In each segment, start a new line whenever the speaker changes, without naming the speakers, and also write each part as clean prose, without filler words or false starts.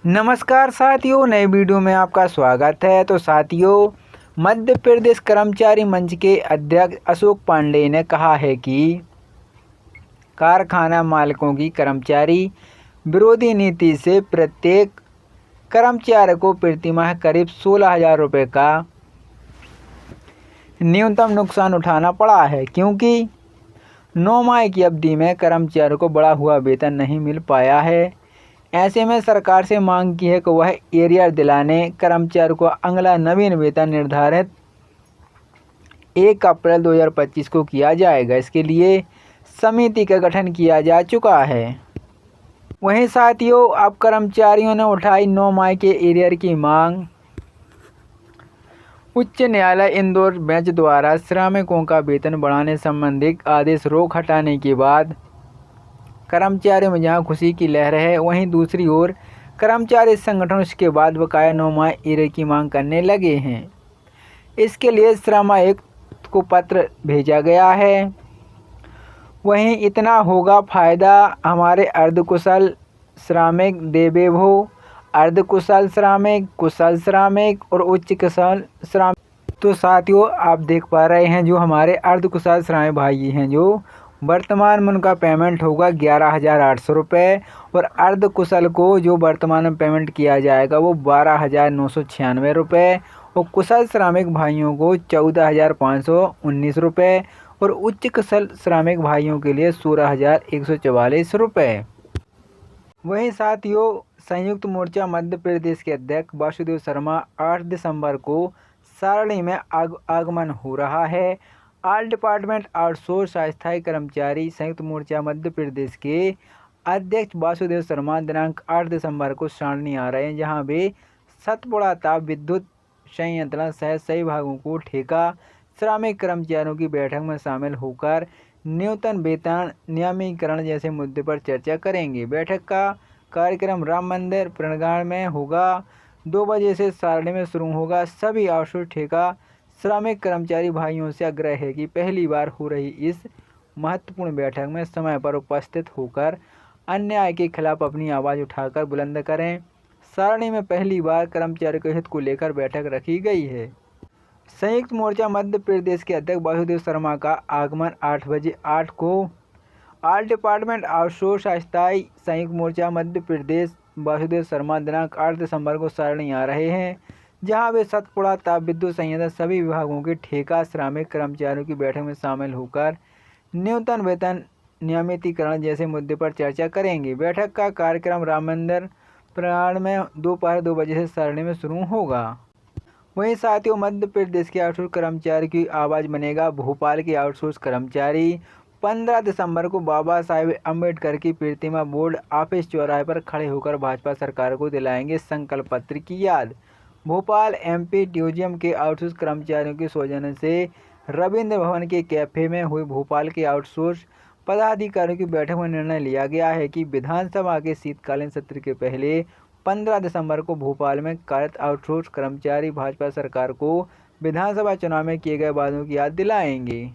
नमस्कार साथियों, नए वीडियो में आपका स्वागत है। तो साथियों, मध्य प्रदेश कर्मचारी मंच के अध्यक्ष अशोक पांडे ने कहा है कि कारखाना मालिकों की कर्मचारी विरोधी नीति से प्रत्येक कर्मचारी को प्रतिमाह करीब 16,000 रुपये का न्यूनतम नुकसान उठाना पड़ा है, क्योंकि 9 माह की अवधि में कर्मचारियों को बढ़ा हुआ वेतन नहीं मिल पाया है। ऐसे में सरकार से मांग की है कि वह एरियर दिलाने कर्मचारियों को अगला नवीन वेतन निर्धारित 1 अप्रैल 2025 को किया जाएगा। इसके लिए समिति का गठन किया जा चुका है। वहीं साथियों, अब कर्मचारियों ने उठाई 9 माह के एरियर की मांग। उच्च न्यायालय इंदौर बेंच द्वारा श्रमिकों का वेतन बढ़ाने संबंधी आदेश रोक हटाने के बाद कर्मचारियों में जहां खुशी की लहर है, वहीं दूसरी ओर कर्मचारी संगठन इसके बाद बकाया 9 माह एरियर की मांग करने लगे हैं। इसके लिए श्रम आयुक्त को पत्र भेजा गया है। वहीं इतना होगा फायदा हमारे अर्धकुशल श्रमिक, देवेभो, अर्धकुशल श्रमिक, कुशल श्रमिक और उच्च कुशल श्रमिक। तो साथियों, आप देख पा रहे हैं जो हमारे अर्धकुशल श्रमिक भाई हैं, जो वर्तमान में उनका पेमेंट होगा 11,800 रुपये, और अर्धकुशल को जो वर्तमान में पेमेंट किया जाएगा वो 12,996 रुपये, और कुशल श्रमिक भाइयों को 14,519 रुपये, और उच्च कुशल श्रमिक भाइयों के लिए 16,144 रुपये। वहीं साथियों, संयुक्त मोर्चा मध्य प्रदेश के अध्यक्ष वासुदेव शर्मा 8 दिसंबर को सारणी में आगमन हो रहा है। ऑल डिपार्टमेंट आउटसोर्स अस्थायी कर्मचारी संयुक्त मोर्चा मध्य प्रदेश के अध्यक्ष वासुदेव शर्मा दिनांक 8 दिसंबर को सारणी आ रहे हैं, जहां वे सतपुड़ा ताप विद्युत संयंत्र सहित सभी भागों को ठेका श्रमिक कर्मचारियों की बैठक में शामिल होकर न्यूनतम वेतन नियमीकरण जैसे मुद्दे पर चर्चा करेंगे। बैठक का कार्यक्रम राम मंदिर प्रांगण में होगा। 2 बजे से सारणी में शुरू होगा। सभी आउटसोर्स ठेका श्रमिक कर्मचारी भाइयों से आग्रह है कि पहली बार हो रही इस महत्वपूर्ण बैठक में समय पर उपस्थित होकर अन्याय के खिलाफ अपनी आवाज़ उठाकर बुलंद करें। सारणी में पहली बार कर्मचारी के हित को लेकर बैठक रखी गई है। संयुक्त मोर्चा मध्य प्रदेश के अध्यक्ष वासुदेव शर्मा का आगमन 8 बजे 8 को ऑल डिपार्टमेंट आउटसोर्स अस्थायी संयुक्त मोर्चा मध्य प्रदेश वासुदेव शर्मा दिनांक 8 दिसंबर को सारणी आ रहे हैं, जहां वे सतपुड़ा ताप विद्युत संयंत्र सभी विभागों के ठेका श्रमिक कर्मचारियों की बैठक में शामिल होकर न्यूनतम वेतन नियमितीकरण जैसे मुद्दे पर चर्चा करेंगे। बैठक का कार्यक्रम राम मंदिर प्रांगण में दोपहर 2 बजे से सारणी में शुरू होगा। वहीं साथियों, मध्य प्रदेश के आउटसोर्स कर्मचारी की आवाज़ बनेगा भोपाल के आउटसोर्स कर्मचारी। 15 दिसंबर को बाबा साहेब अम्बेडकर की प्रतिमा बोर्ड ऑफिस चौराहे पर खड़े होकर भाजपा सरकार को दिलाएंगे संकल्प पत्र की याद। भोपाल एमपी ट्यूजियम के आउटसोर्स कर्मचारियों के सौजन्य से रविंद्र भवन के कैफे में हुई भोपाल के आउटसोर्स पदाधिकारियों की बैठक में निर्णय लिया गया है कि विधानसभा के शीतकालीन सत्र के पहले 15 दिसंबर को भोपाल में कार्यरत आउटसोर्स कर्मचारी भाजपा सरकार को विधानसभा चुनाव में किए गए वादों की याद दिलाएंगे।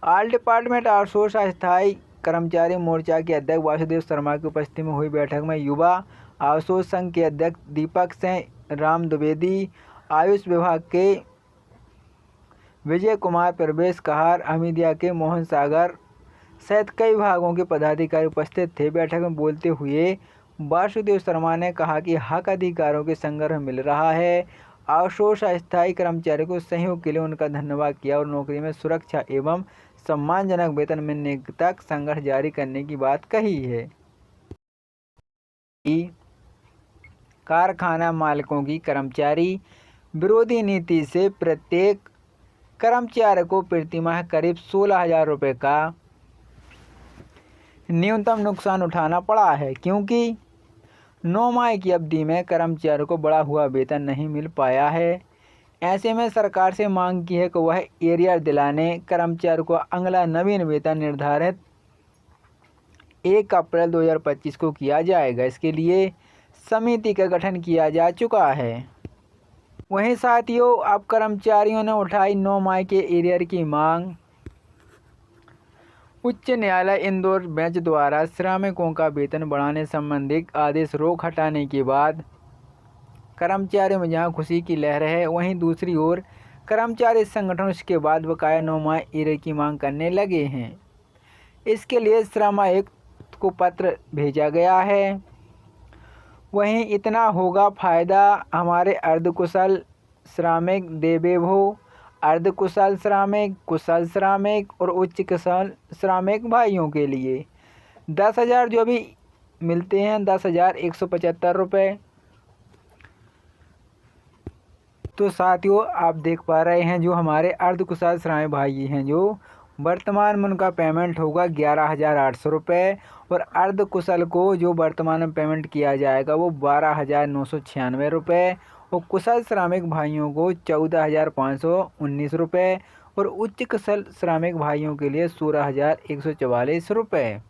ऑल डिपार्टमेंट आउटसोर्स अस्थायी कर्मचारी मोर्चा के अध्यक्ष वासुदेव शर्मा की उपस्थिति में हुई बैठक में युवा आउटसोर्स संघ के अध्यक्ष दीपक सिंह राम द्विवेदी, आयुष विभाग के विजय कुमार, प्रवेश कहार, हमीदिया के मोहन सागर सहित कई विभागों के पदाधिकारी उपस्थित थे। बैठक में बोलते हुए वासुदेव शर्मा ने कहा कि हक अधिकारों के संग्रह मिल रहा है। आउटसोर्स अस्थायी कर्मचारियों को सहयोग के लिए उनका धन्यवाद किया और नौकरी में सुरक्षा एवं सम्मानजनक वेतन मिलने तक संघर्ष जारी करने की बात कही है। कारखाना मालिकों की कर्मचारी विरोधी नीति से प्रत्येक कर्मचारी को प्रतिमाह करीब 16,000 रुपये का न्यूनतम नुकसान उठाना पड़ा है, क्योंकि 9 माह की अवधि में कर्मचारियों को बढ़ा हुआ वेतन नहीं मिल पाया है। ऐसे में सरकार से मांग की है कि वह एरियर दिलाने कर्मचारियों को अगला नवीन वेतन निर्धारित 1 अप्रैल 2025 को किया जाएगा। इसके लिए समिति का गठन किया जा चुका है। वहीं साथियों, अब कर्मचारियों ने उठाई 9 माह के एरियर की मांग। उच्च न्यायालय इंदौर बेंच द्वारा श्रमिकों का वेतन बढ़ाने संबंधी आदेश रोक हटाने के बाद कर्मचारियों में जहां खुशी की लहर है, वहीं दूसरी ओर कर्मचारी संगठन इसके बाद बकाया 9 माह एरियर की मांग करने लगे हैं। इसके लिए श्रम आयुक्त को पत्र भेजा गया है। वहीं इतना होगा फायदा हमारे अर्धकुशल श्रमिक, देवेभो, अर्धकुशल श्रमिक, कुशल श्रमिक और उच्च कुशल श्रमिक भाइयों के लिए 10,000 जो भी मिलते हैं 10,175 रुपये। तो साथियों आप देख पा रहे हैं जो हमारे अर्धकुशल श्रमिक भाई हैं, जो वर्तमान में उनका पेमेंट होगा 11,800 रुपये और अर्धकुशल को जो वर्तमान में पेमेंट किया जाएगा वो 12,996 रुपये और कुशल श्रमिक भाइयों को 14,519 रुपये और उच्च कुशल श्रमिक भाइयों के लिए 16,144 रुपये।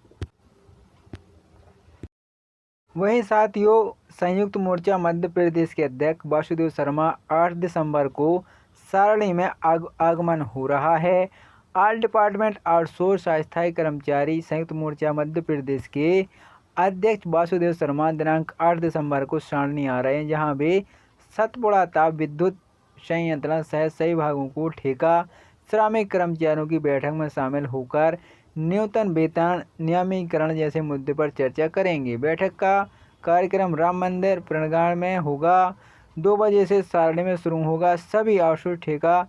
वहीं साथियों संयुक्त मोर्चा मध्य प्रदेश के अध्यक्ष वासुदेव शर्मा 8 दिसंबर को सारणी में आगमन हो रहा है। ऑल डिपार्टमेंट आउटसोर्स अस्थायी कर्मचारी संयुक्त मोर्चा मध्य प्रदेश के अध्यक्ष वासुदेव शर्मा दिनांक 8 दिसंबर को सारणी आ रहे हैं, जहां वे सतपुड़ा ताप विद्युत संयंत्र सहित सभी भागों को ठेका श्रमिक कर्मचारियों की बैठक में शामिल होकर न्यूनतम वेतन नियमीकरण जैसे मुद्दे पर चर्चा करेंगे। बैठक का कार्यक्रम राम मंदिर प्रांगण में होगा। 2 बजे से सारणी में शुरू होगा। सभी आउटसोर्स ठेका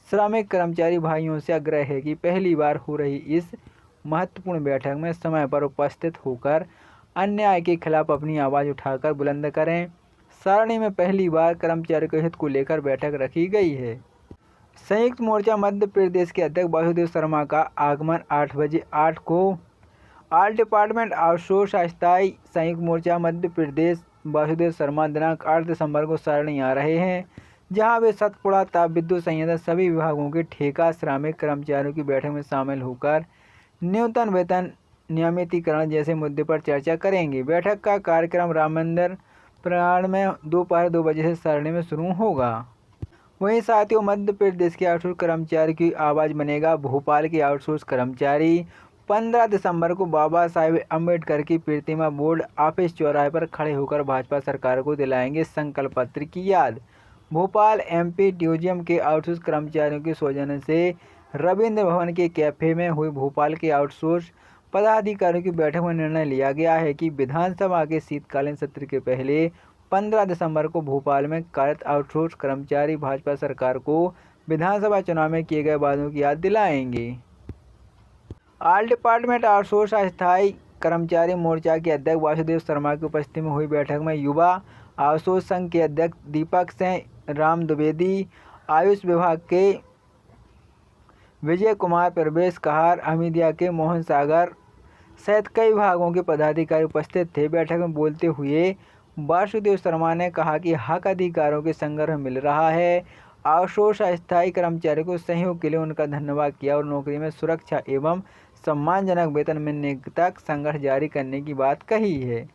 श्रमिक कर्मचारी भाइयों से आग्रह है कि पहली बार हो रही इस महत्वपूर्ण बैठक में समय पर उपस्थित होकर अन्याय के खिलाफ अपनी आवाज़ उठाकर बुलंद करें। सारणी में पहली बार कर्मचारी के हित को लेकर बैठक रखी गई है। संयुक्त मोर्चा मध्य प्रदेश के अध्यक्ष वासुदेव शर्मा का आगमन 8 बजे 8 को ऑल डिपार्टमेंट आउटसोर्स अस्थायी संयुक्त मोर्चा मध्य प्रदेश वासुदेव शर्मा दिनांक 8 दिसंबर को सारणी आ रहे हैं, जहां वे सतपुड़ा ताप विद्युत संयंत्र सभी विभागों के ठेका श्रमिक कर्मचारियों की बैठक में शामिल होकर न्यूनतम वेतन नियमितीकरण जैसे मुद्दे पर चर्चा करेंगे। बैठक का कार्यक्रम राम मंदिर प्रांगण में दोपहर 2 बजे से सारणी में शुरू होगा। वहीं साथियों मध्य प्रदेश के आउटसोर्स कर्मचारी की आवाज़ बनेगा भोपाल के आउटसोर्स कर्मचारी। 15 दिसंबर को बाबा साहेब अम्बेडकर की प्रतिमा बोर्ड ऑफिस चौराहे पर खड़े होकर भाजपा सरकार को दिलाएंगे संकल्प पत्र की याद। भोपाल एमपी ट्यूजियम के आउटसोर्स कर्मचारियों के सौजन्य से रविंद्र भवन के कैफे में हुई भोपाल के आउटसोर्स पदाधिकारियों की बैठक में निर्णय लिया गया है कि विधानसभा के शीतकालीन सत्र के पहले 15 दिसंबर को भोपाल में कार्यरत आउटसोर्स कर्मचारी भाजपा सरकार को विधानसभा चुनाव में किए गए वादों की याद दिलाएंगे। ऑल डिपार्टमेंट आउटसोर्स अस्थायी कर्मचारी मोर्चा के अध्यक्ष वासुदेव शर्मा की उपस्थिति में हुई बैठक में युवा आउटसोर्स संघ के अध्यक्ष दीपक सिंह, राम द्विवेदी, आयुष विभाग के विजय कुमार, प्रवेश कहार, हमीदिया के मोहन सागर सहित कई विभागों के पदाधिकारी उपस्थित थे। बैठक में बोलते हुए वासुदेव शर्मा ने कहा कि हक अधिकारों के संग्रह मिल रहा है। आउटसोर्स अस्थायी कर्मचारी को सहयोग के लिए उनका धन्यवाद किया और नौकरी में सुरक्षा एवं सम्मानजनक वेतन मिलने तक संघर्ष जारी करने की बात कही है।